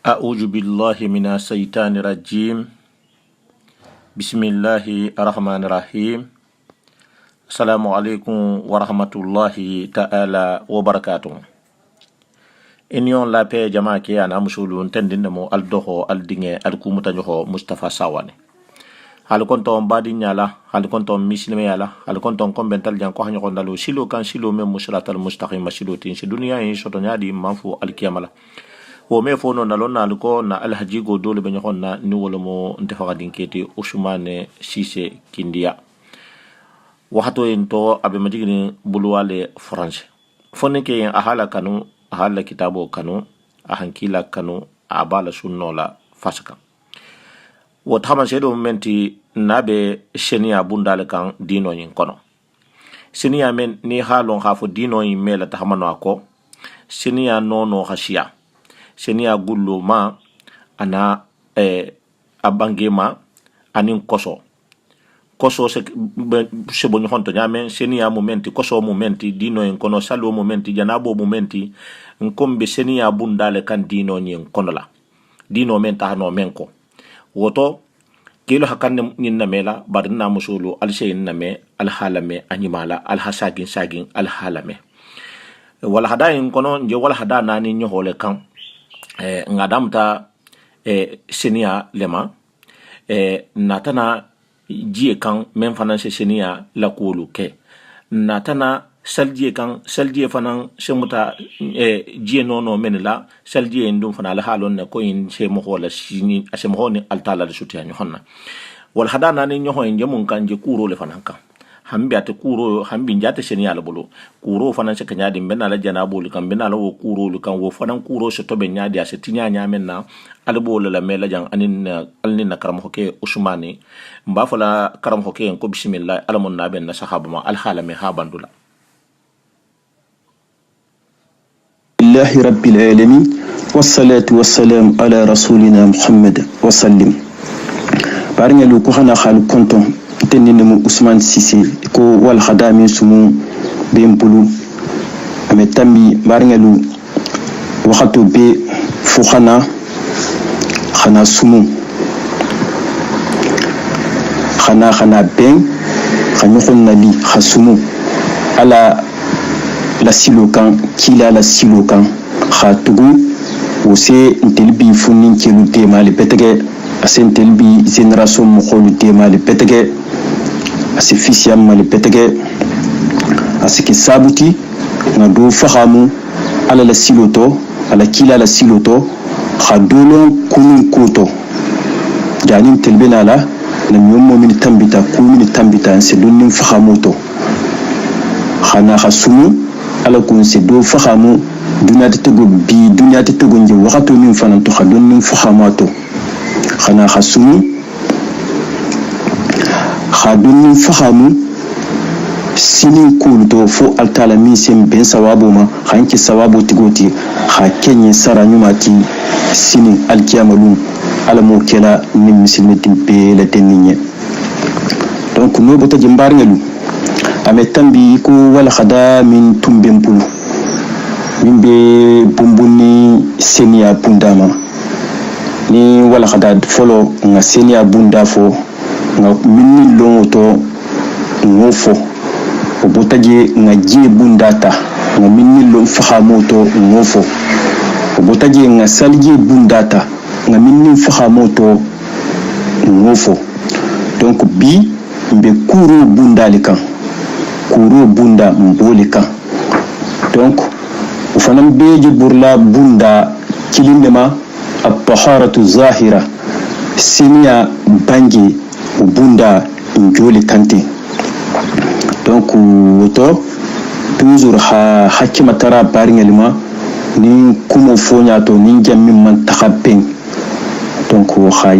أعوذ بالله من الشيطان الرجيم بسم الله الرحمن الرحيم السلام عليكم ورحمة الله تعالى وبركاته إنيون لا بي جماعة أنا مسؤول تندنمو الدهو الدنيا الكومتا جهو مصطفى ساواني hal konton badi nyala hal konton mislime yala hal konton kombental jan ko hanyo ndalo silo kan silo mem musratal mustaqim silo tin si dunya in soto nyadi manfu alkiyamala wo me fono nalo na ko na alhaji go dole be nyonna ni wolo mo ntefa dinketi Ousmane Cissé Kindia wahato into abe majigini bulwale france fonne ke a hala kanu a hala kitabo kanu a hankila kanu a bala sunnola fasaka wotama sedo menti nabe senia bundale kan dino yin kono senia men ni halon hafo dino yin mela tahamano ako senia nono hashia senia gullo ma ana abangema anin koso se bonyo honto nyame senia momenti koso momenti dino yin kono salo momenti janabo momenti nkombe senia bundale kan dino yin kono la dino men tahano menko woto kilo hakan ninna mela barna musulu alshayin name alhalame animala alhasagin alhalame wala hadayin kono je wala hada nani nyohole kan ngadamta senia lema natana jie kan men fanan senia la kulu ke natana saljie kan saljie fanan semuta jie nono menela saljie ndum fana la halon ne ko in se mo hola sini asem honi altala de sutia nyonna wal hadana ni nyoho en jamun kan je kuro le fanan kan hambi ate kuro hambi njate senia la bolo kuro fanan se kanya di menala janabo le kan menala wo kuro le kan wo fanan kuro se to be nyaadi ase tinya nyamenna albo la mela jang anin alnin karam hoke Ousmane mba fala karam hoke ko bismillah alamun naben na sahaba ma alhalame habandula الله رب العالمين والصلاة والسلام على رسولنا محمد وسلم بارني لو كنا خالو كنتم تنينمو Ousmane Cissé ko wal khadami sumu bembulu ame tambi bارني لو وقتو بي فخنا خنا sumu خنا بين خنيخون نالي خسمو على la silokan kila la silokan khatugu wose ntelbi funin kelu temali petege asen telbi generation mo kholu temali petege ase fisiam mali petege ase ki sabuti na do fahamu ala la siloto ala kila la siloto khadulon kunun koto janin telbena la na nyommo min tambita kumin tambita se donnin fahamoto khana khasumu ala kun se do fahamu dunyati tego nje wakato min fanan to khadon min fahamato khana khasumi khadon min fahamu sinin kulto fo altala min sem ben sawabo ma hanki sawabo tigoti ha kenye sara nyumati sinin alkiyamalum ala mo kela min muslimin be la teninye donc no bota jimbar ngelu ame tambi ko wala khada min tumbempulu min be bumbuni senia bundama ni wala khada folo nga senia bunda fo nga minni longoto ngofo o botaje nga je bundata nga minni lon fahamoto ngofo o botaje nga salje bundata nga minni fahamoto ngofo donc bi mbe kuro bundalikan kuro bunda mbolika donc ufanam beji burla bunda kilindema at-taharatu zahira sinya bangi bunda njoli kante donc to toujours hakima tara baringelima ni kumo fonya to ni jammi man takabben donc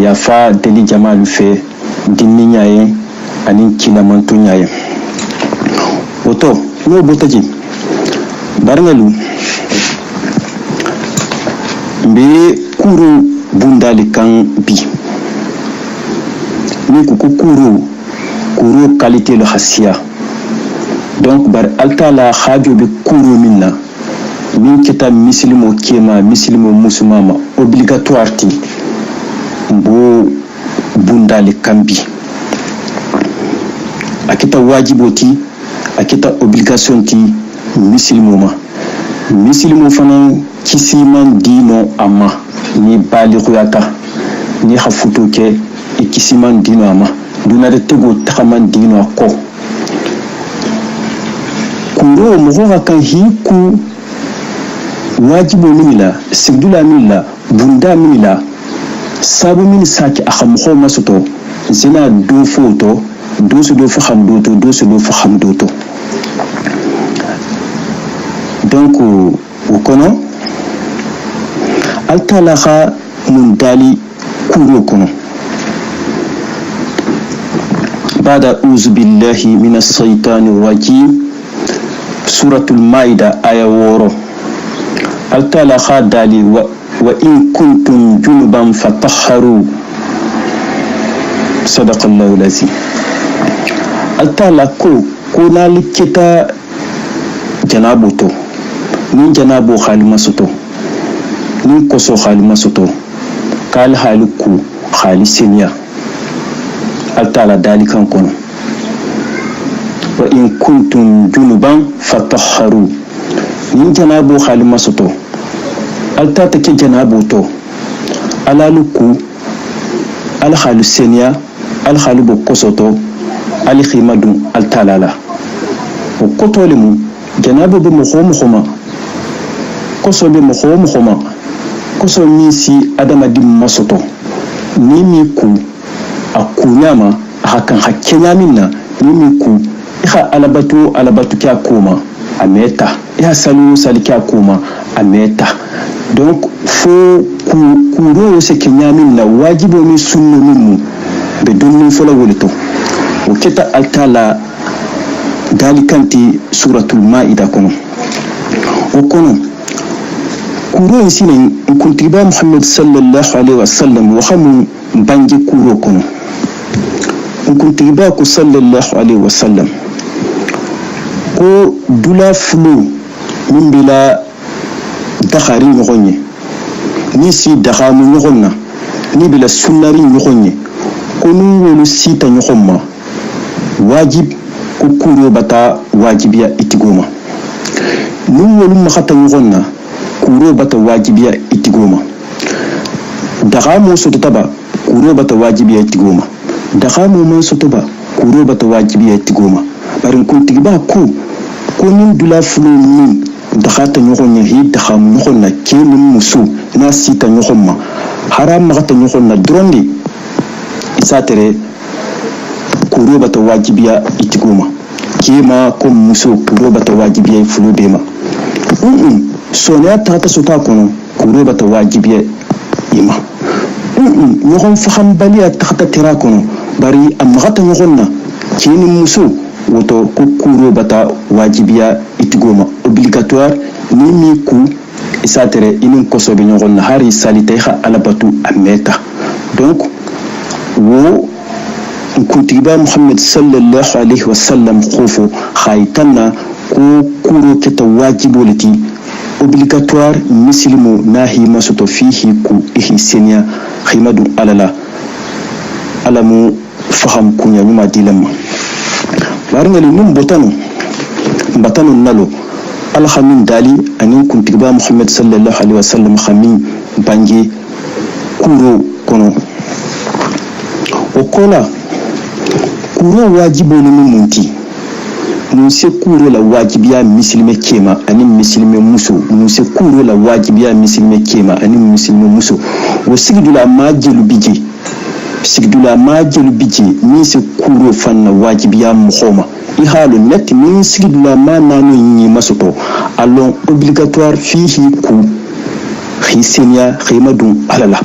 ya fa deli jamalu fe dinninya ye anin kila man tunya ye oto no botaji barngalu mbe kuru bundali kan bi ni ku kuru qualité le hasia donc bar altala khajo be kuru minna min kita misilimo kema misilimo musulmama obligatoire ti bo bundali kambi akita wajibo ti akita obligation ti misilimo fana kisiman dino ama ni balighuyata ni hafuto ke ikisiman dino ama dunare tego takaman dino ko kuro mogo kan hiku wajibo minila sigdula minila bunda minila sabu min saki akhamkho masuto zina do foto do su do fa hamdoto donc o kono altala kha mun dali kuro kono bada uzu billahi minas shaitanir rajim suratul maida aya woro altala kha dali wa in kuntum junuban fatahharu sadaqallahu lazim altala ko nali kita janabo to ni janabo khalima soto ni koso khalima soto kal haluku khalisenya altala dali kan kono wa in kuntum junuban fatahharu ni janabo khalima soto alta take janabo to alaluku al khalusenya al khalubo kosoto al khimadu al talala o kotolemu janabo be mokhoma koso be mokhoma koso misi adamadi masoto ni mi ku akunyama hakan hakenya minna ni mi ku iha alabatu kya koma ameta iha sali kya koma ameta donc fo kuro se kenyamin na wajibo mi sunno minnu be donni fola wolito o keta altala dalikanti suratul maida kono o kono kuro insine kuntiba muhammad sallallahu alaihi wasallam wa khamu bangi kuro kono kuntiba ko sallallahu alaihi wasallam ko dula fulu min bila dakhari nyogonye ni si dakhamu nyogonna ni bila sunnari nyogonye ko nu wolu sita nyogomma wajib ko kuro bata wajibiya itigoma nu wolu makhata nyogonna kuro bata wajibiya itigoma dakhamu sotaba kuro bata wajibiya itigoma dakhamu man sotoba kuro bata wajibiya itigoma barin kuntiba ko nin dula fulu min dakhata nyogonya hi dakham nyogonna kemi musu na sita nyogomma haram magata nyogonna drondi isatere kuro bata wajibiya itigoma kema ko musu kuro bata wajibiya fulu bema sonya tata sota kono kuro bata wajibiya ima nyogon faham baliya takata tira kono bari amagata nyogonna kemi musu woto ko kuro bata wajibiya itigoma obligatoire ni mi ku isatere inin kosobe nyogonna hari salite kha alabatu ameta donc wo kuntiba muhammad sallallahu alaihi wasallam khofo khaytanna ko kuro keta wajibolati obligatoire muslimu nahi masuto fihi ku ihsenia khimadu alala alamu faham kunya nyuma dilemma warngali num batanu nalo alhamin dali anin kuntiba muhammad sallallahu alaihi wasallam khamin bangi kuro kono okola kuro wajibo ni munti nuse kuro la wajibiya muslime kema anin muslime muso nuse kuro la wajibiya muslime kema anin muslime muso wasigdula majelu biji ni se kuro fanna wajibiya mukhoma ihalu net min sigdula ma nanu nyi masoto alon obligatoire fihi ku khisenya khimadu alala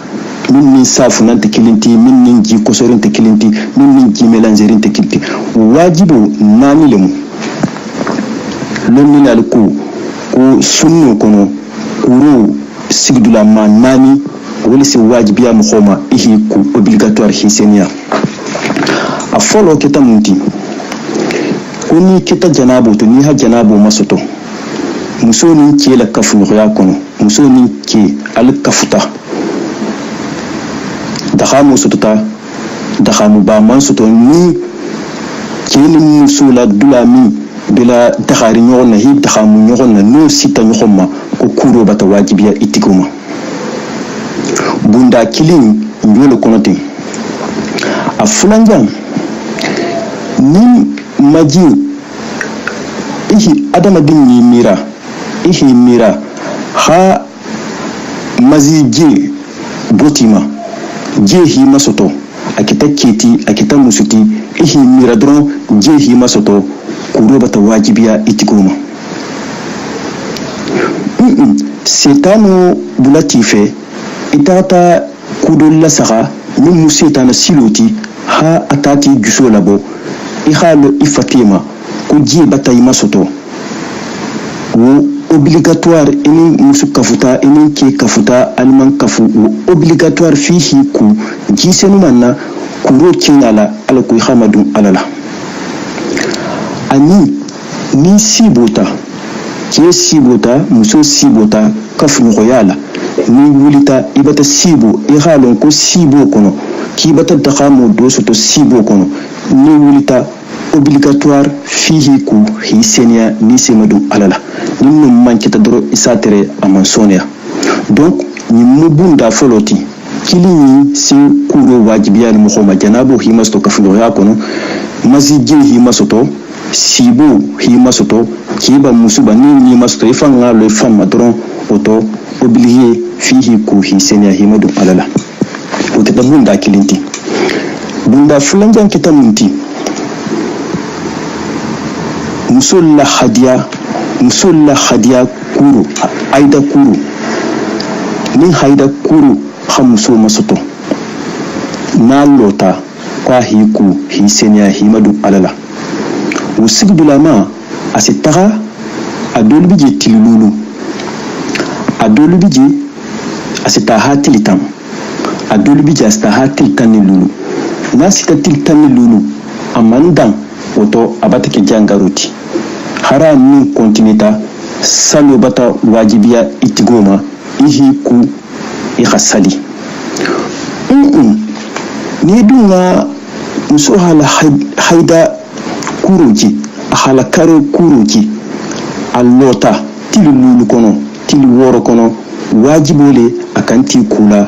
min safu nan tekilinti min ji kosorin tekilinti min ji melangerin tekilinti wajibu nani lemu lomina alku ko sunno kono kuro sigdula ma nani wala si wajibiya mukhoma ihi ku obligatoire khisenya a folo ketamunti kuni kita janabo to ni ha janabo masoto muso ni ke la kafuɲɔgɔnya kɔnɔ muso ni ke ale kafuta dahamu sotota dahamu baman soto ni ke ni muso la dula min bela dahari ɲɔgɔn na hi dahamu ɲɔgɔn na n'o sita ɲɔgɔn ma ko kuro bata wajibiya itigo ma bunda kilin njolo kɔnɔ ten a fulanjan ni maji ihi adamaden yi mira ihi mira ha mazi je botima je hi masoto akita keti akita musuti ihi mira dron je hi masoto kuro bata wajibiya itigoma setano bulati fe itata kudo lasaga ni musetana siloti ha atati juso labo ihalo ifatema ko je bata yi masoto wo obligatoire eni musu kafuta eni ke kafuta alman kafu wo obligatoire fihi ku jisenu manna kuro kinala ala ko hamadu alala ani ni sibota ke sibota muso sibota kafu ngoyala ni wulita ibata sibo ihalon ko sibo kono ki bata dakamo do soto sibo kono ni wulita obligatoire fihi ku hisenia ni semadu alala ni mankita doro isatere amansonia donc ni mubunda foloti kilini si kuro wajibiya ni muhoma janabo himasto kafulo ya kono mazije himasoto sibo himasoto kiba musuba ni masto ifanga le femme dron auto obligé fihi ku hisenia himadu alala o kita bunda kilinti bunda fulanjan kita munti musolla hadiya kuru aida kuru ni haida kuru khamuso masoto na lota kwa hiku hisenia himadu alala usigdulama asitaga adolbije tilulu adolbije asita hatilitam adolbije asita hatiltanilulu na sita tiltanilulu amandan woto abatake jangaruti hara min kontinita salo bata wajibiya itigoma ihi ku ikhasali ni dunga muso hala haida kuruji hala karo kuruji allota tilulu kono tili woro kono wajibole akanti kula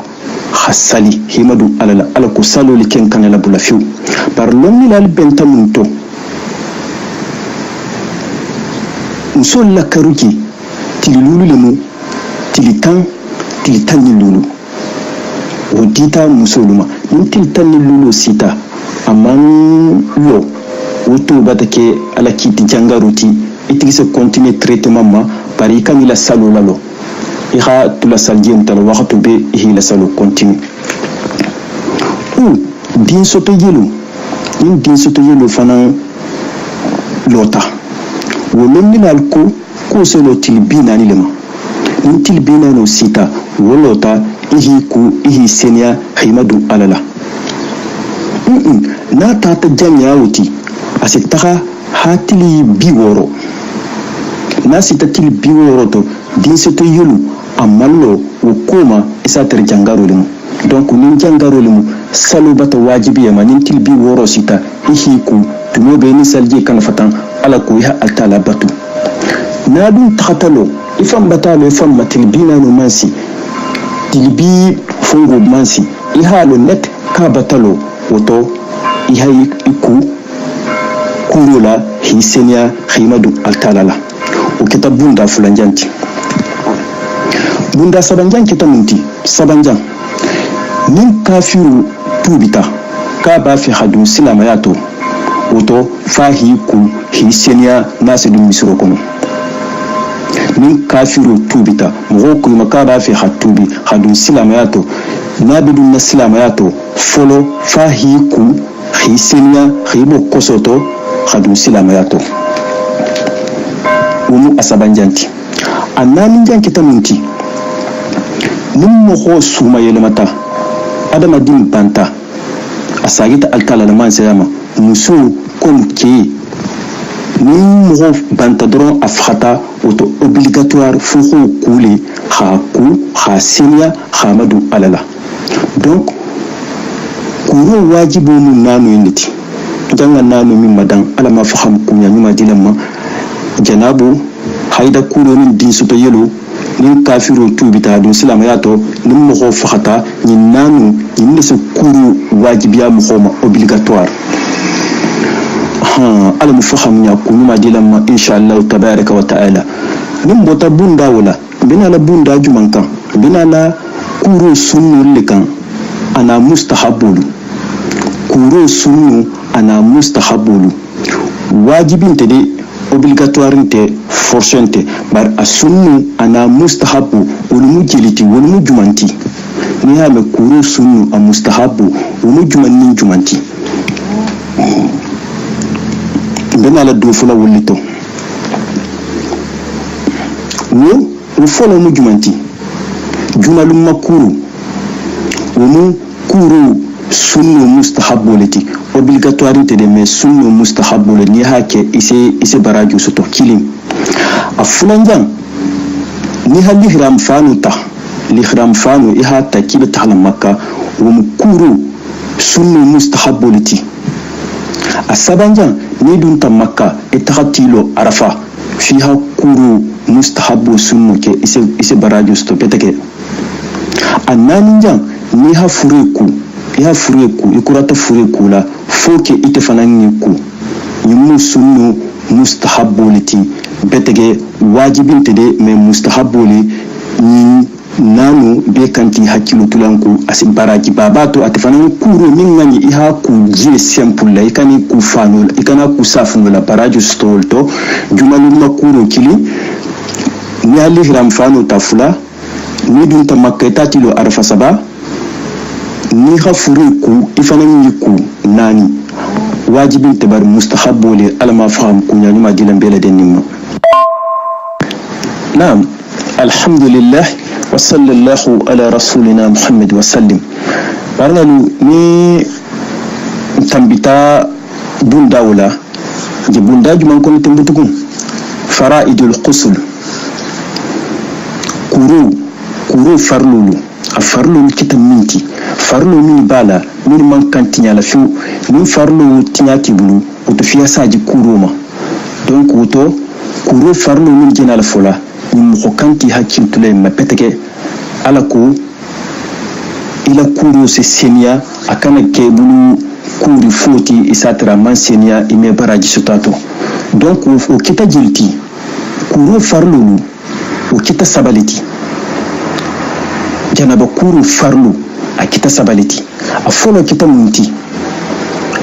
khasali himadu alala ala ko salo liken kanala bulafiu par lomni lal bentamunto muso la karuki tili lulu lemu tili tan ni lulu odita muso luma ni tili tan ni lulu sita aman lo woto batake ala kiti jangaruti itigi se continue traitement ma pari kamila salo lalo iha tula saljem tal waqtu be ihi la salo continue din soto yelo fana lota wolonni lal ko selo tilbina ni lema ni tilbina no sita wolota ihi senia himadu alala na tata janya wuti asitaga hatili biworo na sita til biworo to din soto yelu amallo wokoma isater jangaro lemu donc ni jangaro lemu salo bata wajibi ma ni til biworo sita ihi ku tumo be ni salje kan fatan ala ko ya altala batu na dun takatalo ifam batalo ifam matilbina no mansi tilbi fungo mansi ihalo net ka batalo woto ihayi iku kurula hisenia khimadu altalala o kita bunda fulanjanti bunda sabanjan kita munti sabanjan min kafiru tubita ka ba fi hadu silama yato woto fahi ku hisenia nasidu misro kono min kafiru tubita mo ko makaba fi hatubi hadu silama yato nabidu na silama yato folo fahi ku hisenia khibo kosoto hadu silama yato umu asabanjanti anani janki tamunti nimmo ho suma yelemata adama din banta asagita alkala man sayama muso kom ke ni mo banta dron afkhata auto obligatoire fo kule ha senya hamadu alala donc kuro wajibu mun nanu yiniti janga nanu min madan ala ma faham kunya nyuma dilamma janabu haida kuro nin din suto yelo nin kafiru tubita dun silama yato nin mo fakhata nin nanu nin se kuro wajibiya mo obligatoire ala mu faham nya ku nyuma dilamma inshallah tabaraka wa taala nin bota bunda wala bina la bunda jumankan bina la kuro sunnu likan ana mustahabulu kuro sunnu ana mustahabulu wajibin te de obligatoire te forcente bar asunnu ana mustahabu wonu jeliti wonu jumanti ni ha me kuro sunnu a mustahabu wonu jumanni jumanti bena la do fula wolito wo folo mu jumanti jumalum makuru wonu kuro sunno mustahabbu lati obligatoire te de mais sunno mustahabbu ni hake ise baraju soto kilim afulanjan ni hali hram fanu iha takibe tahla makka wa mukuru sunno mustahabbu lati asabanjan ni dun ta makka itakatilo arafa fiha kuru mustahabbu sunno ke ise baraju soto petake annaninjan ni ha fureku ikurata fureku la foke ite fanani ku yimu sunno mustahabbu lati betege wajibin tede me mustahabbu li ni nanu be kanti hakilu tulanku asim baraji babato atefana kuro min ngani iha ku je simple la ikani ku fanu ikana ku safunu la baraju stolto jumalu makuro kili ni ali hram fanu tafula ni dun ta maketa tilo arfa saba ni khafuriku ifana yiku nani wajibin tabar mustahabbu li alama faham kunya nyuma dilan bela denima naam alhamdulillah wa sallallahu ala rasulina muhammad wa sallim barnalu ni tambita bunda wala je bunda juman kon tembutukun faraidul qusul kuru farlulu a farlulu kitan minti farlo min bala min man kantinya la fiu min farlo tinyati bulu to fiya saji kuroma donc woto kuro farlo min jinal fola min ko kanti hakil tulay ma peteke ala ko ila kuro se senia akana ke bulu kuri foti isatra man senia ime baraji sotato donc o kita jilti kuro farlo o kita sabaliti janaba kuro farlo akita sabaliti afolo kita munti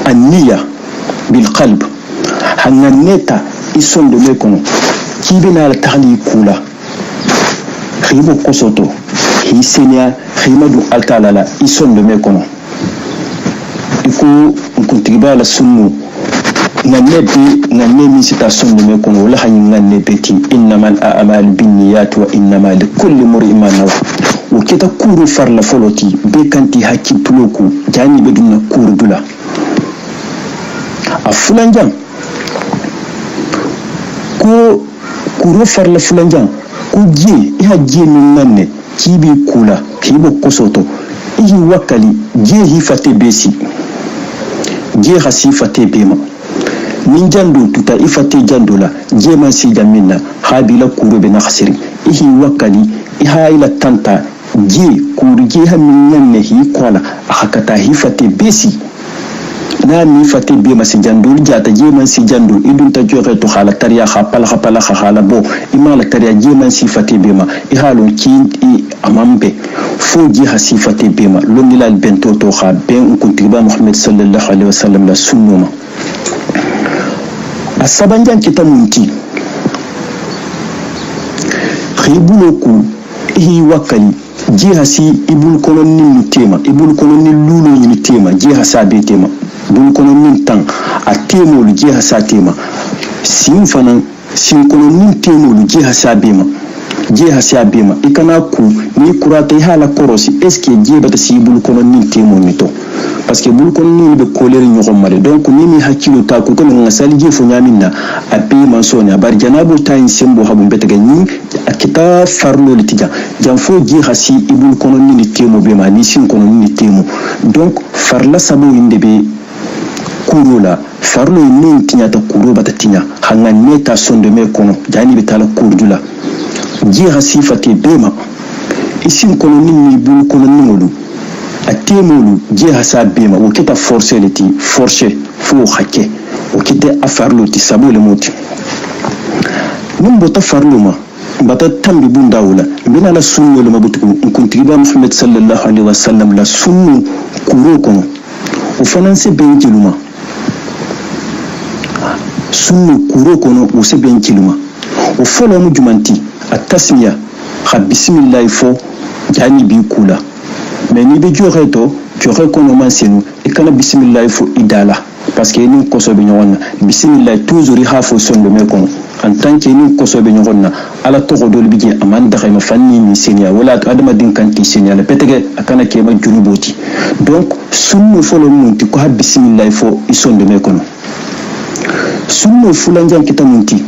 anniya bil qalb hananeta isondo mekono kibina al tahli kula khibo kosoto hisenia khimadu al talala isondo mekono iko kuntiba la sunnu nanne mi sita sondo mekono wala hanin nanne beti innamal a'malu binniyat wa innamal likulli imrin ma nawa ukita kuru farla foloti be kanti hakki tuloku jani be dunna kuru dula a fulanjan ko kuru farla fulanjan ko je min nanne kibi kula kibo kosoto ihi wakali je hi fate besi je hasi fate bema min jando tuta ifate jandola je man si jaminna habila kuru be na khasiri ihi wakali iha ila tanta je kurje hamin nanne hi kola akata hi fate besi na mi fate be ma si jandul jata je man si jandul idun ta joxe to khala tariya khala khala bo imala tariya je man si fate be ma i halu ki amambe fo je ha si fate be ma lonilal bento to kha ben kuntiba muhammad sallallahu alaihi wasallam la sunnuma asabanjan kitamunti khibuloku hi wakali jiha si ibul kolonni tema ibul kolonni lulu ni tema jiha sabe tema bul kolonni tan a temo jiha sa tema sim fanan sim kolonni temo jiha sabe ma je hasia bema ikana ku ni kurata hala korosi est ce que je bata si bul kono ni temo mito parce que bul kono ni be kolere nyoko male donc ni mi hakilo ta ko ko ngasali je fo nyaminna abe mansoni abar janabo ta in sembo habu betega ni akita farlo litija jam fo je hasi ibul kono ni temo bema ni sin kono ni temo donc farla sabo inde be kurola farlo ni tinya ta kuro bata tinya hanga neta sonde me kono jani betala kurdula je hasi fati bema isin kono ni bul kono ni ngolu atemolu je hasa bema o kita forcer leti forcer fo hakke o kita afarlo ti sabole moti mun bota farlo ma bata tambi bunda wala bina la sunno le mabutu kuntiba Muhammad sallallahu alaihi wasallam la sunnu kuro kono o fananse benjiluma sunnu kuro kono o se benjiluma o folo mu jumanti at-tasmiya kha bismillah fo jani bi kula mais ni be joxe kono man senu e kana bismillah fo idala parce que ni koso be nyonna bismillah toujours ha fo sonde me kono en tant que ni koso be nyonna ala to go dol bije aman da khayma fanni ni senia wala adama din kanti senia le petege akana ke ma junuboti donc sunno fo lo munti ko ha bismillah fo isonde me kono sunno fulanjan kita munti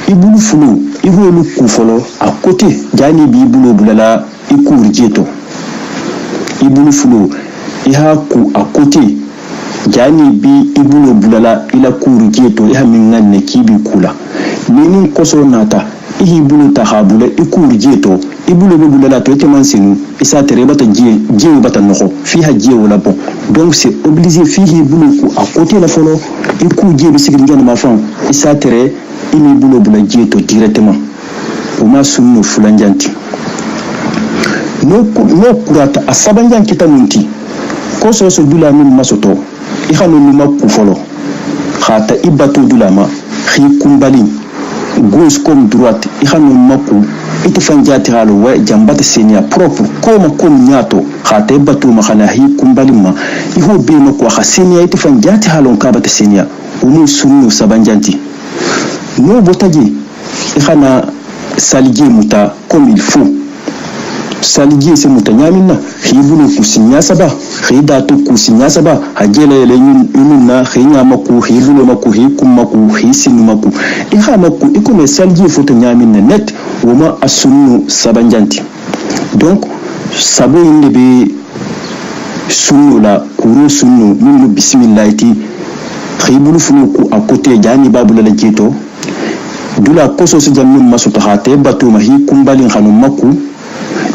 ibulu fulu ibulu ku folo à côté jani bi ibulu bulala ikur jeto ibulu fulu iha ku à côté jani bi ibulu bulala ila kur jeto iha mingan ne kibi kula nini koso nata ihi bulu tahabula ikur jeto ibulu bulala to teman sinu isa tere bata je bata noko fiha je wala bon donc c'est obligé fihi bulu ku à côté la folo iku je bi sigin jana ma fam isa tere imi bulu bula jeto directement uma sunno fulanjanti no kurata asabanjan kita munti ko so dula min masoto ihanu mi makku folo khata ibatu dula ma khi kumbali gauche comme droite ihanu makku itifanjati halo wa jambata senia propre comme nyato khata ibatu ma khana hi kumbali ma iho be ma ko khasenia itifanjati halo kabata senia umu sunno sabanjanti no botaji ihana salige muta comme il faut salige se muta nyamina khibulu kusinya saba khida to kusinya saba hajela yele yunna khinya maku khibulu maku hikum maku hisinu maku iha maku ikome salige foto nyamina net woma asunnu sabanjanti donc sabo inde be sunnu la kuru sunnu min bismillah ti khibulu fulu ku à côté jani babula la jeto dula koso se jamin masuta hate batuma hi kumbalin khanu maku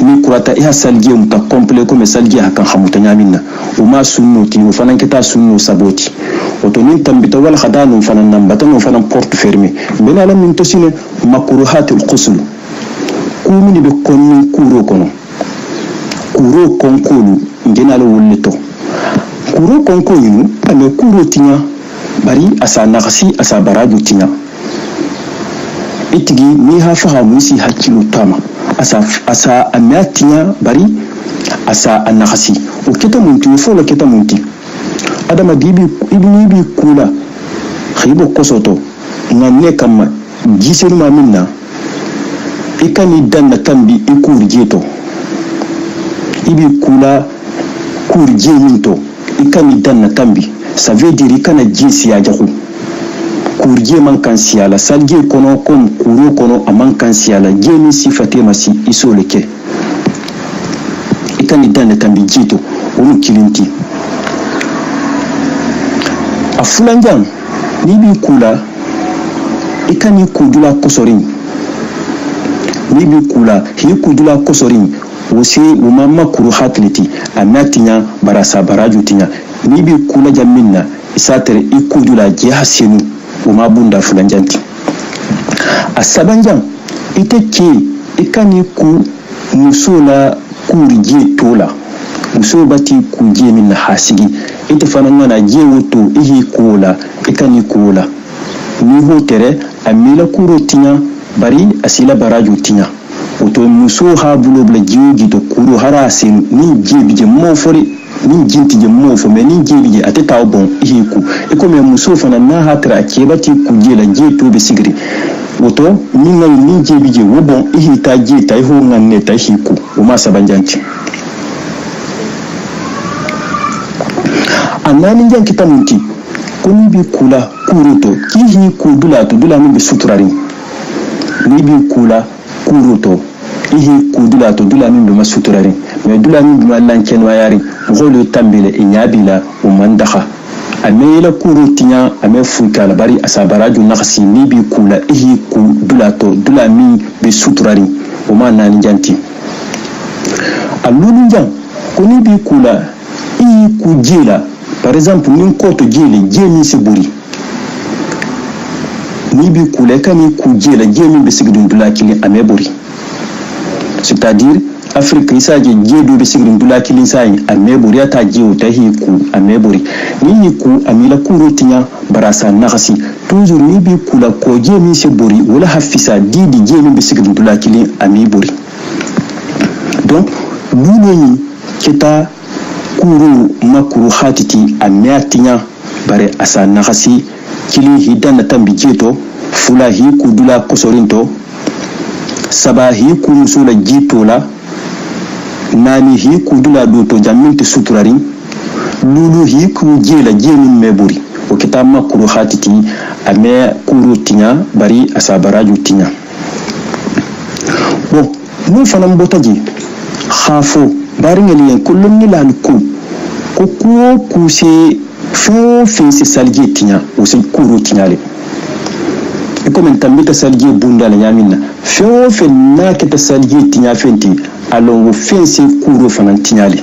ni kurata iha salgie muta complet comme salgie hakan khamuta nyamina uma sunno ti o fanan kita sunno saboti oto nin tambita wal khadanu fanan nambata no fanan porte fermée benala min to sine makruhatul qusl kumini be konni kuro konkolu ngenala wollito kuro konkolu ame kuro tinya bari asa nakhsi asa baraju tinya itigi ni ha fahamu si hakilu tama asa amatinya bari asa anakhsi o keta munti fo la keta munti adama bibi ibni bi kula khibo kosoto nganne kama gisenu ma minna ikani danna tambi ikur jeto ibi kula kur jeminto ikani danna tambi ça veut dire ikana jesi ya jahu kurje man kansiala salge kono kom kuro kono aman kansiala jeni sifate masi isoleke ikani danna tambi jeto onu kilinti afulanjan ni bi kula ikani kudula kosorin ni bi kula hi kudula kosorin wose umama kuru hatliti amatinya barasa baraju tinya ni bi kula jaminna isatere ikudula je hasenu uma bunda fulanjanti asabanjan iteke ikani ku musula kurje tola muso bati kuje minna hasigi ite fananga na je woto ihi kula ikani kula ni hotere amila kuro tinya bari asila baraju tinya oto muso ha bulo bla jiuji to kuro harasin ni jebi je mofori ni jinti je mofo me ni jebi je ateta bon ihiku e comme muso fana na hatra kebati kuje la je to be sigri woto minga ni jebi je wobon ihita je tay ho nganne tay hiku o ma sabanjanti anani jan kitamunti kuni bi kula kuruto kihi ku dulato dulami be suturari ni bi kula kuruto ihi ku dulato dulami be masuturari me dulami be mallan kenwa yari ngolo tambile inyabila o mandakha amela kurutinya ame fuka la bari asabaraju nakhsi ni bi kula ihi ku dulato dulami be suturari o ma nani janti alulu jan kuni bi kula ihi ku jela par exemple nin koto jeli jemi se buri ni bi kula kani ku jela jemi be sigdun dulakili ame buri c'est-à-dire Afrique isa je jedo be sigdun dulakili sai ame buri ata jewo tahi ku ame buri ni ku amila kurotinya barasa nakhasi toujours ni bi kula ko jemi se buri wala hafisa didi jemi be sigdun dulakili ame buri donc nous kita kuru makuru hatiti amiatinya bare asa nakhasi kili hidana tambi jeto fula hi kudula kosorinto saba hi kumusula jitola nani hi kudula doto jaminti suturari lulu hi kujela jemin meburi o kita makuru hatiti ame kuru tinya bari asa baraju tinya bon nous fanam botaji khafo bari ngeli kullun ni lanku ko ku se fo se salje tinya o se kuru tinyale e comme tambita salje bunda la nyamina fo na ke ta salje tinya fenti alon wo se kuru fanan tinyale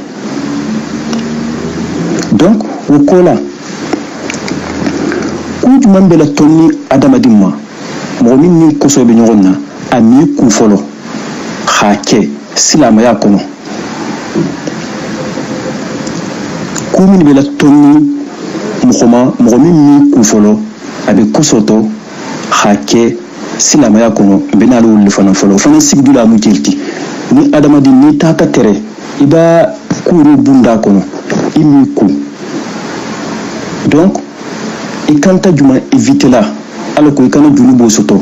donc wo kola ku jumam bela tonni adamadimma mo min ni koso be nyogonna ami ku folo khake silama ya kono kumini bela tonni mogomi mi kufolo abe kusoto hake silama ya kono bena lu le fana folo fana sigdula mu jelti ni adamadi ni tata tere iba kuru bunda kono imi ku donc ikanta juma éviter la alako ikana junubo soto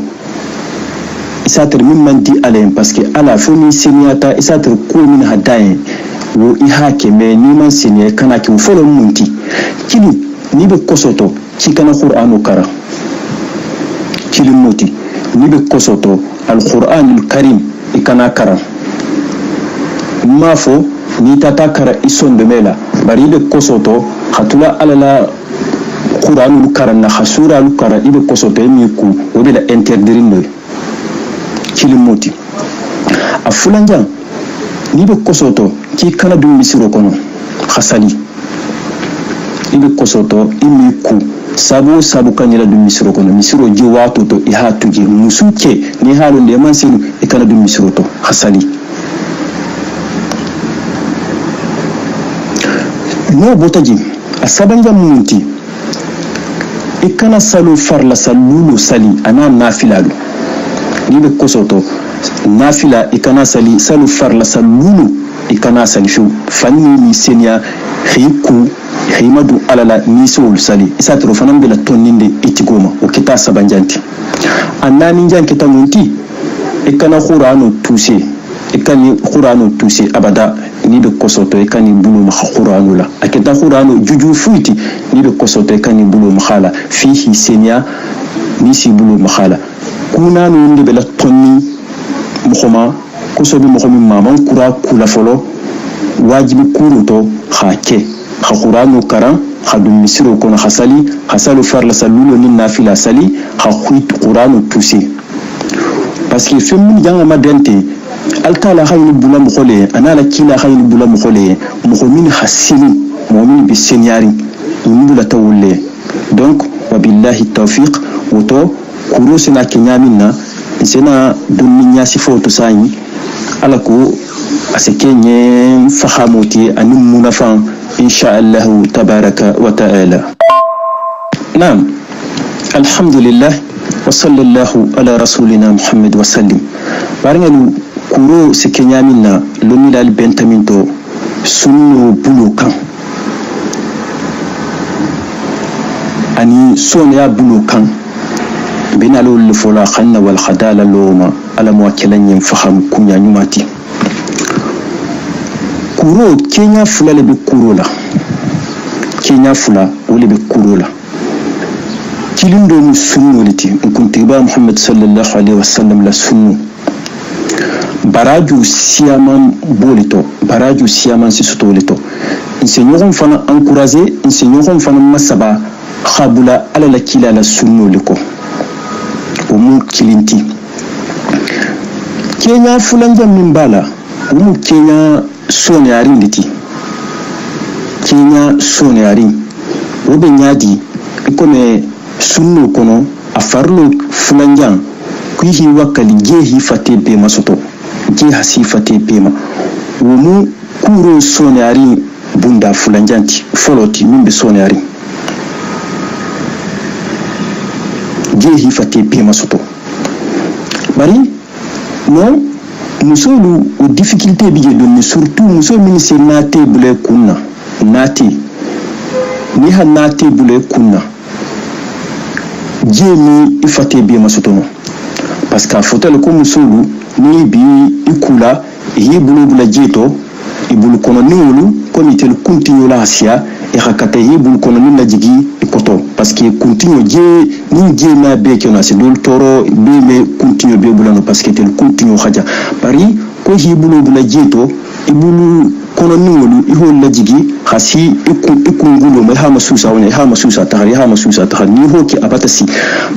isater min mandi alain parce que ala foni seniata isater ko min hadaye wo ihake me ni man seniye kana ki folo munti kili ni be kosoto ci kana qur'anu kara kili moti ni be kosoto al qur'anul karim ikana kara mafo ni tata kara isonde mela bari be kosoto hatula alala qur'anul karam na khasura al kara ibe kosoto mi ku o de la interdire no kilimoti afulanja ni be kosoto ki kana dum misiro kono khasali ibe kosoto imi ku sabu kanila dum misiro kono misiro ji wato to i hatuji musuke ni halu de mansiru e kana dum misiro to khasali no botaji asabanja munti e kana salu farla salulu sali ana nafilalu ni be kosoto nafila ikana sali salu farla salulu ikana sali shu fanni ni senya hiku himadu alala ni sol sali isatro fanan bela tonninde itigoma o kita sabanjanti annani jan kita munti ikana qur'anu tuse ikani qur'anu tuse abada ni be kosoto ikani bulu ma qur'anu la akita qur'anu juju fuiti ni be kosoto ikani bulu makhala fihi senya ni si bulu makhala kuna no ndi bela tonni mukhoma kusobi mukhomi maman kura kula folo wajibi kuruto khake khaquranu karan khadum misiro kono khasali khasalu farla salulu ni nafila sali khakhit quranu tusi parce que femme janga madente altala khayni bula mukhole anala kila khayni bula mukhole mukhomin hasili mu'min bi senyari bula tawulle donc wabillahi tawfiq woto kurusina kenyamina sena dunninya sifoto sayi alako asekenye fahamuti anim munafan insha Allah tabaraka wa ta'ala. Naam, alhamdulillah wa sallallahu ala rasulina Muhammad wa sallim. Baringalu kuro sekenyamina lomilal bentaminto sunno bulukan ani sonya bulukan bina lol fola khanna wal khadala loma ala mo kelan yin faham kunya nyumati kuro kenya fula le be kuro la kenya fula wole be kuro la kilindo mu sunno liti kunti ba muhammad sallallahu alaihi wasallam la sunno baraju siaman bolito baraju siaman sisutolito insenyogon fana encourager insenyogon fana masaba khabula ala la kila la sunno liko umu kilinti kenya fulanja mimbala umu kenya sone yarin liti kenya sone yarin wobe nyadi ikome sunno kono afarlo fulanja kuihi wakali jehi fate be masoto je hasi fate bema umu kuro sone yarin bunda fulanjanti foloti mimbe sone yarin jehi fate bema soto bari no musolu o difficulté bije donni surtout musol ministre nate bule kunna nate ni ha nate bule kunna jemi ifate bema soto no parce que fotel ko musolu ni bi ikula yi bulu jeto ibulu kono niwolu comité continue la asia e hakata yi bulu kono ni najigi ikoto parce que continue je ni je na be ke na se dol toro be me continue be bulano parce que tel continue haja bari ko yi bulu jeto ibulu kono niwolu iho najigi hasi ikungulo me ha masusa wona ha masusa tahari ni hoki abatasi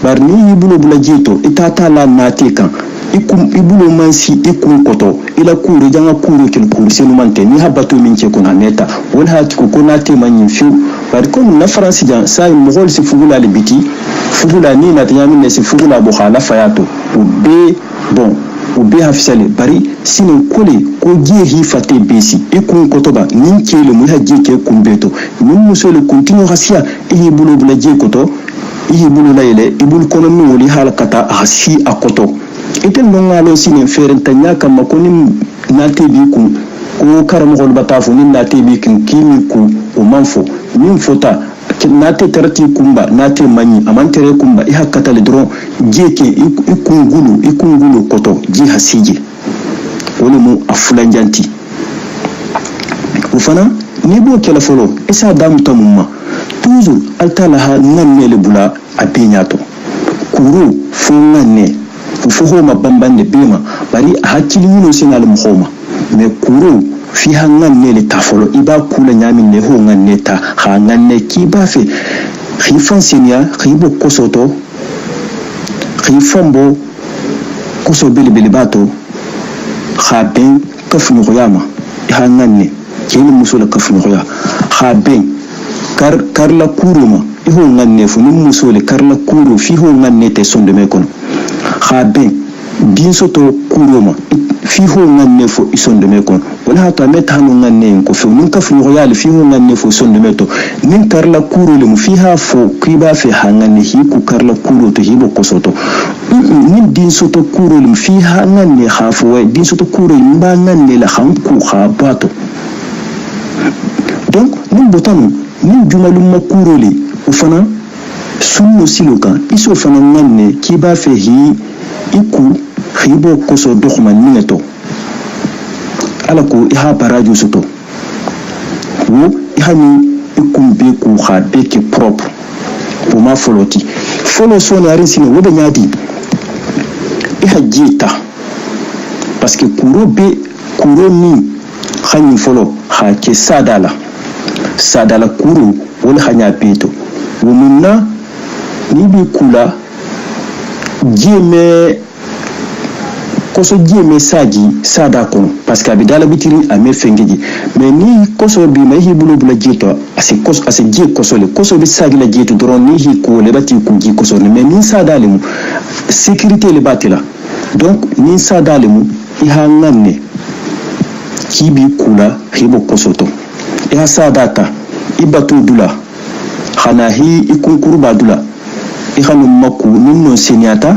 bar ni bulu jeto itata la natekan ibulo mansi ikun koto ila kuru janga kuru kel kuru senu mante ni habato min ce kuna meta wal hati ko kona te manyin fiu bar ko na france jan sai mogol si fugula le biti fugula ni na tanya min si fugula bo khala fayato ube hafisale bari sinin kole ko jehi fate besi ikun koto ba nin kele mu haje ke kumbeto nin musole continue hasia ibulo bula je koto ibulo layele ibul kono mi woli halakata hasi akoto itel ngalo sinen feren tanya kam ko nim nate bi ku ko karam gol batafu nin nate bi kin kimi ku o manfo nin fota nate tarati kumba nate manyi amantere kumba i hakata le dron jeke ikungulu koto ji hasije woni mu afulanjanti ufana ni bo kala folo isa dam tamuma toujours altala ha nanne le bula abenyato kuru fu nanne fu homa bambande bema bari hakili yino sinal muhoma me kuru fi hangan ne le tafolo iba kula nyamin ne ho nganne ta hangan ne ki ba fe khifan senya khibo kosoto khifambo koso bili bato khaben kafnu qoyama hangan ne kene musula kafnu qoya khaben kar la kuruma iho nganne fu nim musole kar la kuru fi ho nganne te sonde me kono khaben din soto kuruma fi ho nganne fo isonde me kon wala hata meta hanu nganne ko fi nun ka fi royal fi ho nganne fo sonde meto nin karla kuro le mu fi ha fo kiba fi hanganne hi ku karla kuro to hibo kosoto nin din soto kuro le fi ha nganne ha fo way din soto kuro mba nganne la hanku ha bato donc nin botanu nin jumalum makuro le ufana sunno siloka iso fana nganne kiba fi hi iku khibo koso dokhman ningeto ala ko iha baraju soto wo ihani ikumbe ku khabe ke propre pour ma foloti folo sone arin sine wobe nyadi iha jita parce que kuro ni khani folo ha ke sadala kuro wala khanya beto wo minna ni bi kula jeme koso jeme saji sada kono parce que abidala bitiri ame fengeji mais ni koso bi ma hi bulu bula jeto ase je koso le koso bi sagi la jeto doron ni hi ko le bati ku ji koso mais ni sada le mu sécurité le batila donc ni sada le mu iha nganne kibi kula hibo koso to iha sadata ibatu dula khana hi ikunkuru badula ihanu maku ninno senyata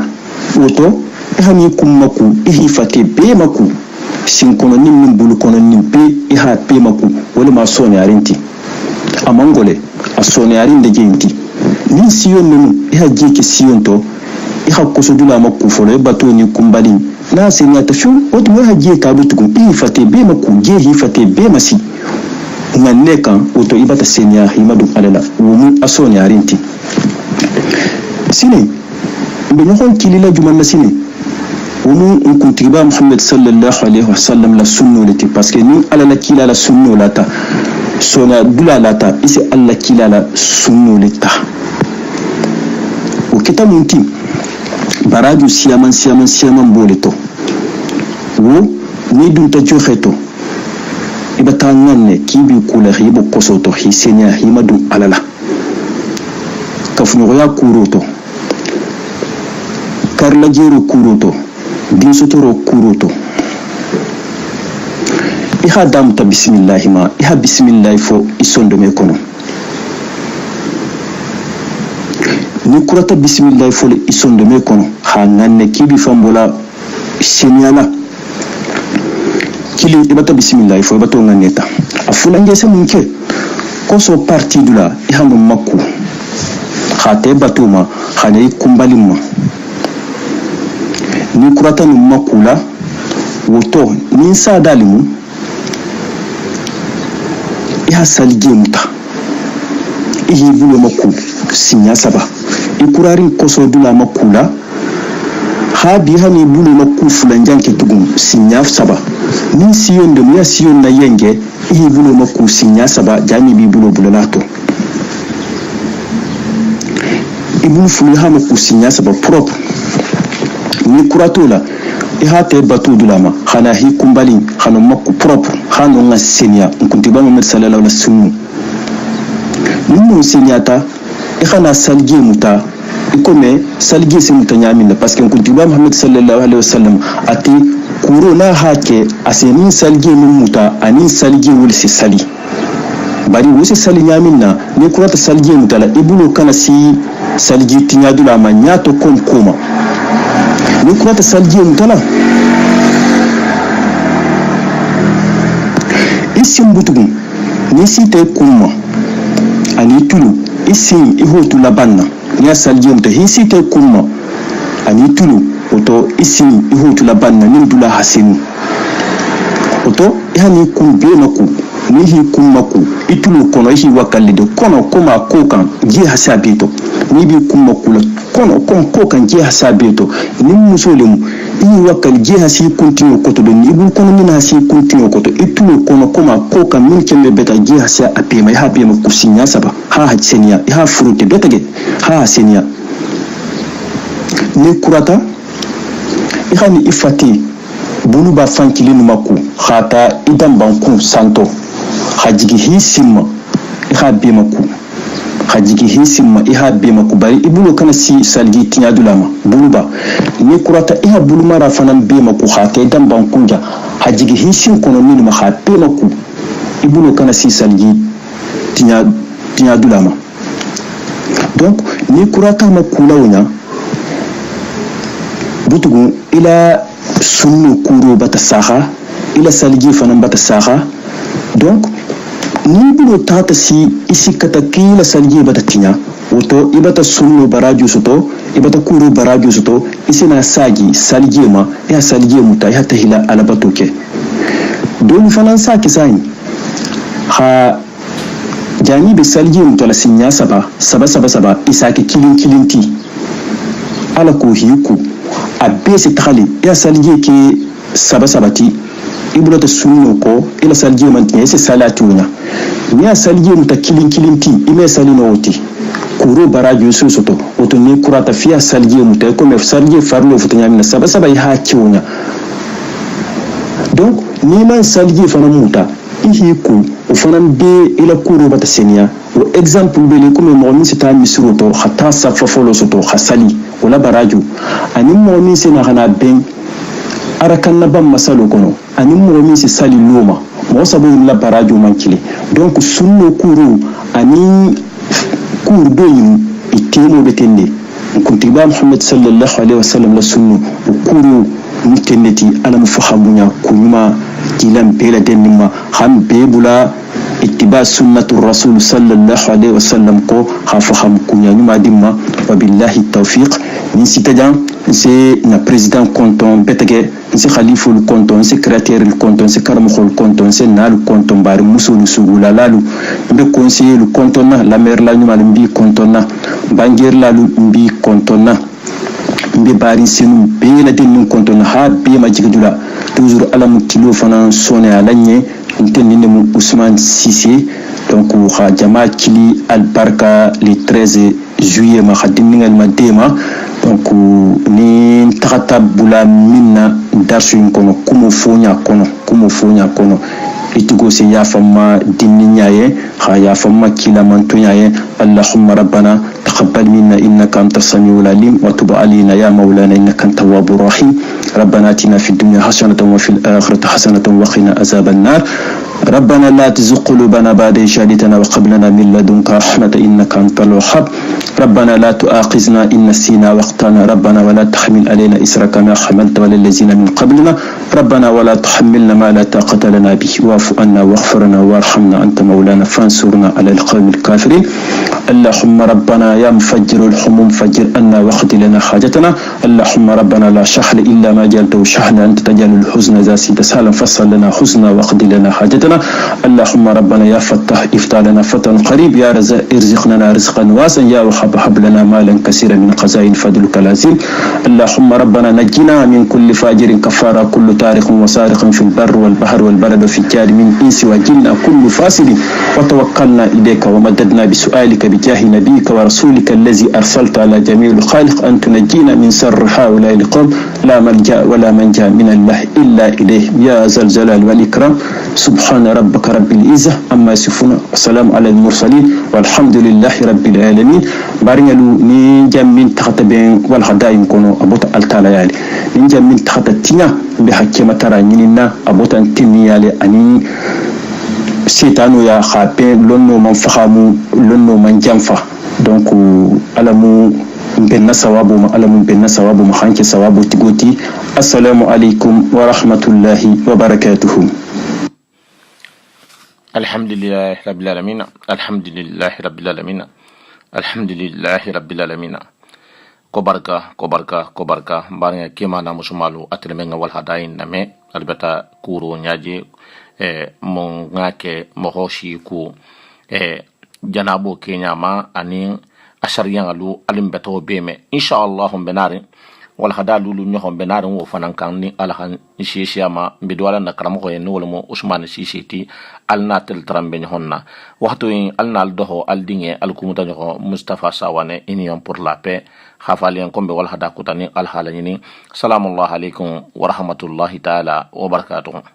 oto ihani kummaku ihi fate be maku sinkono nin bulu kono nin be iha be maku wala ma sone arinti amangole a sone arinde jenti nin siyon nenu iha jeke siyon to iha kosodula makufolo bato ni kumbali na senya tafiu otu haje ka butugo ifate be maku je hifate be masi nganne kan oto ibata senya himadu alala wumu asoni arinti sine be nyokon kilila jumanna sine wumu kuntiba Muhammad sallallahu alaihi wasallam la sunno lati parce que ni alala kila la sunno lata sona dula lata isi alla kila la sunno lata o kita munti baraju siyaman boleto wo ni dun ta joxeto ibata nganne kibi kula hibo kosoto hisenya himadu alala kafnu ya kuroto karla jero kuroto dinsotoro kuroto iha damta bismillah ma iha bismillah fo isondo me kono ni kurata bismillah fo isondo me kono ha nganne kibi fambola senyala kili ibata bismillah fo ibato nganeta afula ngese munke koso parti dula iha no makku khate batuma khane kumbalima ni kurata no makula woto ni sa dalimu iha salije muta ihi bulo makku sinya saba ikurarin koso dula makula ha bi hani bulo makku fulanjan ke tugum sinya saba ni siyon de ya siyon na yenge ihi bulo makku sinya saba jani bi bulo bulalato ibnu fulu ha makku sinya saba propre ni kuratola iha te batu dulama khana hi kumbali khano makku propre khano nga senya kuntiba Muhammad sallallahu alaihi wasallam nimu senyata ikhana salje muta ikome salje se mutanyamina parce que kuntiba Muhammad sallallahu alaihi wasallam ati kurona hake aseni salje muta ani salje wulsi sali bari wusi sali nyamina ni kurata salje mutala ibulu kana si salje tinyadula manyato komkoma ni kurata salje mutala isim butugu ni site kuma ani tulu isim ihotu labanna ni salje muta hi site kuma ani tulu oto isim ihotu labanna ni dula hasinu oto yani kumbe maku ni hi kumaku itulu kono hi wakalide kono koma kokan je hasabito ni bi kumaku kono kokan je hasabito ni musolemu i wakal je hasi continue koto do ni bu kono min hasi continue koto itulu kono koma kokan min kembe beta je hasa apema ha be maku sinya saba ha senia ha fruite betage ha senia ni kurata ihani ifati bulu ba fankilinu maku khata idan banku santo hajigi hisimma iha be maku hajigi hisimma iha be maku bari ibulu kana si salgi tinyadulama bulu ba ni kurata iha bulu mara fanan be maku khata idan bankunja hajigi hisim kono min ma kha be maku ibulu kana si salgi tinyadulama donc ni kurata makula wonya butugu ila sunnu kuro bata saha ila salji fanan bata saha donc ni bulo tata si isi kata kila salji bata tinya woto ibata sunnu baraju soto ibata kuro baraju soto isi na sagi salji ma ya salji muta ya tahila alabato ke don fanan sa kisani ha jani be salji muta la sinya saba isaki kilinti ala ko hiku abese takhali ya salje ke sabati ibulata sunno ko ila salje man tiya se salatuna ni ya salje muta kilinti ime salino woti kuro barajo soto oto ni kurata fiya salje muta ko me salje farlo futanya min saba ha kiwunya donc ni man salje fana muta ihi ku ufanan be ila kuro bata senia o exemple bele comme momin sita misroto hatta safa folo soto hasali wala barajo ani momin sena hana ben arakan na ban masalo kono ani momin si sali loma mo sabo la barajo mankile donc sunno kuro ani kuro doyin itemo betende kuntiba Muhammad sallallahu alaihi wasallam la sunno kuro mutenneti ala mufahamunya kunyuma kilam bela denima ham bebula ittiba sunnatu rasul sallallahu alaihi wasallam ko ha faham kunya nyuma dimma wabillahi tawfiq ni sitajan c'est na président conton betege c'est khaliful conton c'est créateur le conton c'est karmokhol conton c'est nal conton bari musulu sugula lalu be conseiller le conton na la maire la nyuma mbi conton na bangir lalu mbi conton na mbi bari senu be la den conton na ha be ma jigdula toujours alam kilo fana sonné alanye ntenni mu Ousmane Cissé donc kha jama kili albarka le 13 juillet ma khadimningal madema donc ni takata bula minna darsu kono kumo fonya kono itugo se ya fama dinninya ye kha ya fama kila mantunya ye allahumma rabbana taqabbal minna innaka antas samiul alim wa tub alaina ya maulana innaka antat tawwabur rahim ربنا آتنا في الدنيا حسنة وفي الآخرة حسنة وقنا عذاب النار ربنا لا تزغ قلوبنا بعد إذ هديتنا وهب لنا من لدنك رحمة إنك أنت الوهاب ربنا لا تؤاخذنا إن نسينا واخطأنا ربنا ولا تحمل علينا إصرا كما حملت على الذين من قبلنا ربنا ولا تحملنا ما لا طاقة لنا به واعف عنا واغفر لنا وارحمنا أنت مولانا فانصرنا على القوم الكافرين اللهم ربنا يا مفجر الحموم فجر أنا واقض لنا حاجتنا اللهم ربنا لا شحن إلا ما جعلته شحنا أنت تجعل الحزن ذا سيد سهلا فصل لنا حزنا واقض لنا حاجتنا اللهم ربنا يا فتح افتح لنا فتحا قريب يا رزاق ارزقنا رزقا واسعا يا وهب هب لنا مالا كثيرا من خزائن فضلك العظيم اللهم ربنا نجنا من كل فاجر كفار كل طارق وسارق في البر والبحر والبلد وفي الجار من انس وجن كل فاسد وتوكلنا اليك ومددنا بسؤالك بجاه نبيك ورسولك الذي ارسلت على جميع الخالق ان تنجينا من شر هؤلاء القوم لا ملجا ولا منجا من الله الا اليه يا ذا الجلال والاكرام سبحان ربك رب العزة أما يصفون والسلام على المرسلين والحمد لله رب العالمين بارنلو نينجا من تحت بين والهدايم كونو أبوت التالا يالي نينجا من تحت تينا بحكيمة ترى نيننا أبوت انتني يالي أني سيطانو يا خابين لونو من فخامو لونو من جنفا دونك ألمو benna sawabu ma alamun benna sawabu ma hanke sawabu tigoti assalamu alaikum wa rahmatullahi wa barakatuhu alhamdulillahi rabbil alamin alhamdulillahi rabbil alamin alhamdulillahi rabbil alamin ko barka banga kema na musumalu atremenga wal hadayin name albata kuro nyaje mon ngake mohoshi ku janabo kenya ma anin ashariyan alu alimbeto beme inshallah benari wal hadalu lu nyohon benari wo fanan kan ni alahan shishiyama bidwala na karamo ko en wala mo usman shishiti alna tel trambe honna waxtu alna al doho al dinge al kumuta nyoho mustafa sawane union pour la paix khafaliyan kombe wal hada kutani al halani salamu alaykum wa rahmatullahi ta'ala wa barakatuh